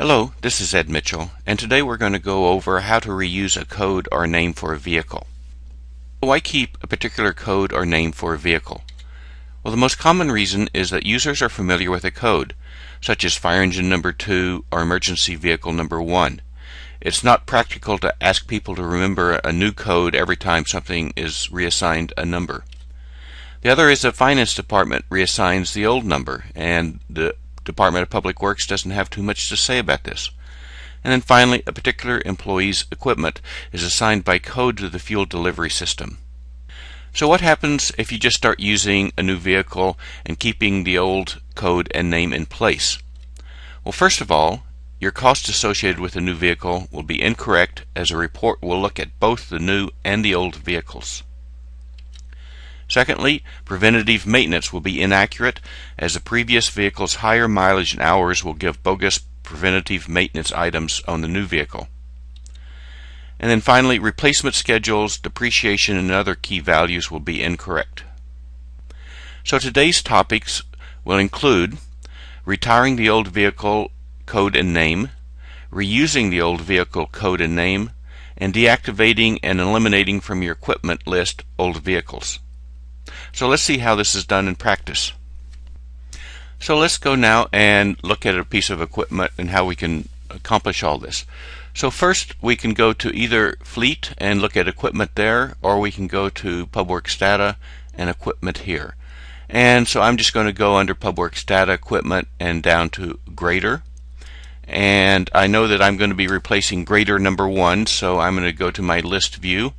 Hello, this is Ed Mitchell, and today we're going to go over how to reuse a code or name for a vehicle. Why keep a particular code or name for a vehicle? Well, the most common reason is that users are familiar with a code, such as fire engine number 2 or emergency vehicle number 1. It's not practical to ask people to remember a new code every time something is reassigned a number. The other is the finance department reassigns the old number, and the Department of Public Works doesn't have too much to say about this. And then finally, a particular employee's equipment is assigned by code to the fuel delivery system. So what happens if you just start using a new vehicle and keeping the old code and name in place? Well, first of all, your cost associated with a new vehicle will be incorrect, as a report will look at both the new and the old vehicles. Secondly, preventative maintenance will be inaccurate, as the previous vehicle's higher mileage and hours will give bogus preventative maintenance items on the new vehicle. And then finally, replacement schedules, depreciation, and other key values will be incorrect. So today's topics will include retiring the old vehicle code and name, reusing the old vehicle code and name, and deactivating and eliminating from your equipment list old vehicles. So let's see how this is done in practice. So let's go now and look at a piece of equipment and how we can accomplish all this. So first we can go to either Fleet and look at equipment there, or we can go to PubWorks Data and equipment here. And so I'm just going to go under PubWorks Data, equipment, and down to grader. And I know that I'm going to be replacing grader number 1, so I'm going to go to my list view,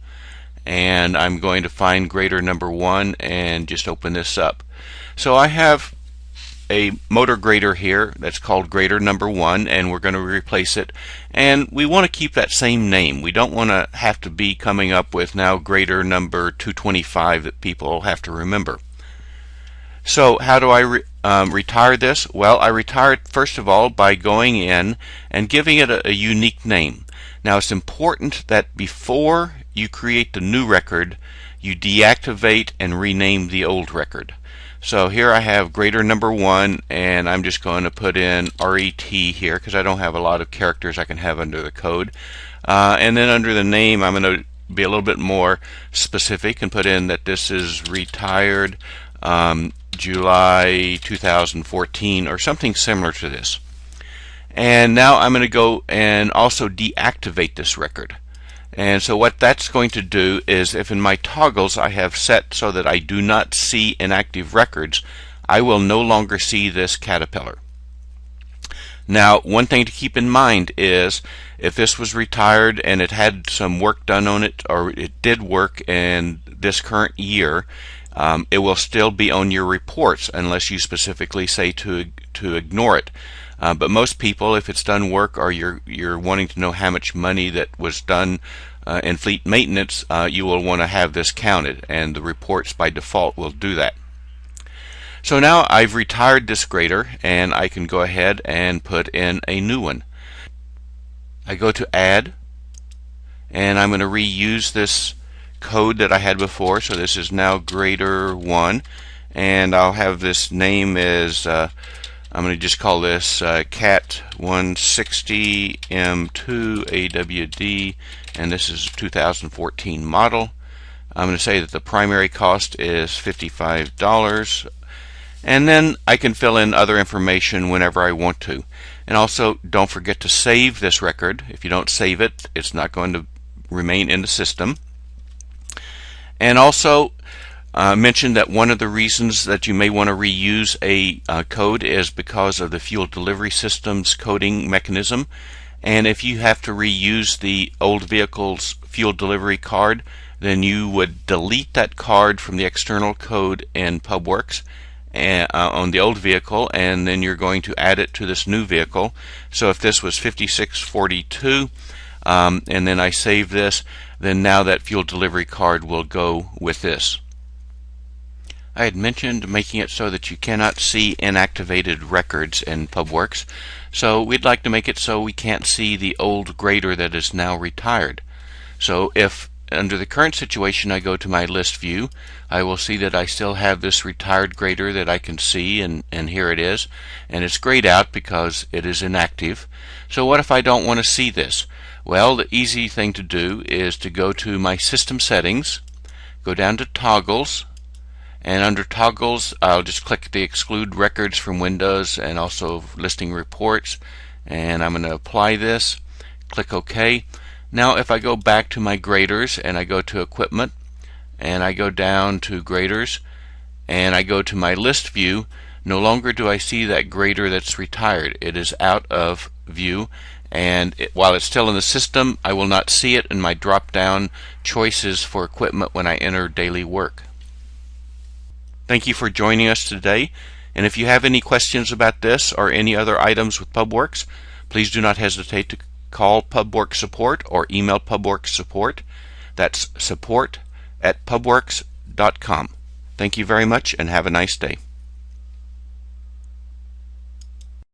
and I'm going to find grader number 1 and just open this up. So I have a motor grader here that's called grader number 1, and we're going to replace it, and we want to keep that same name. We don't want to have to be coming up with now grader number 225 that people have to remember. So how do I retire this? Well, I retire it first of all by going in and giving it a unique name. Now it's important that before you create the new record, you deactivate and rename the old record. So here I have grader number 1, and I'm just going to put in RET here because I don't have a lot of characters I can have under the code. And then under the name, I'm going to be a little bit more specific and put in that this is retired July 2014 or something similar to this. And now I'm going to go and also deactivate this record. And so what that's going to do is, if in my toggles I have set so that I do not see inactive records, I will no longer see this caterpillar. Now, one thing to keep in mind is if this was retired and it had some work done on it, or it did work in this current year, it will still be on your reports unless you specifically say to ignore it. But most people, if it's done work or you're wanting to know how much money that was done in fleet maintenance, you will want to have this counted, and the reports by default will do that. So now I've retired this grader, and I can go ahead and put in a new one. I go to Add, and I'm going to reuse this code that I had before. So this is now grader 1, and I'll have this name as I'm going to just call this CAT 160 M2 AWD, and this is a 2014 model. I'm going to say that the primary cost is $55, and then I can fill in other information whenever I want to. And also, don't forget to save this record. If you don't save it, it's not going to remain in the system. And also, mentioned that one of the reasons that you may want to reuse a code is because of the fuel delivery system's coding mechanism. And if you have to reuse the old vehicle's fuel delivery card, then you would delete that card from the external code in PubWorks on the old vehicle, and then you're going to add it to this new vehicle. So if this was 5642, and then I save this, then now that fuel delivery card will go with this. I had mentioned making it so that you cannot see inactivated records in PubWorks, so we'd like to make it so we can't see the old grader that is now retired. So if under the current situation, I go to my list view, I will see that I still have this retired grader that I can see, and here it is, and it's grayed out because it is inactive. So what if I don't want to see this? Well, the easy thing to do is to go to my system settings, go down to toggles, and under toggles I'll just click the exclude records from Windows and also listing reports, and I'm going to apply this, click OK. Now if I go back to my graders and I go to equipment and I go down to graders and I go to my list view, no longer do I see that grader that's retired. It is out of view, and while it's still in the system, I will not see it in my drop down choices for equipment when I enter daily work. Thank you for joining us today, and if you have any questions about this or any other items with PubWorks, please do not hesitate to call PubWorks support or email PubWorks support. That's support@pubworks.com. Thank you very much and have a nice day.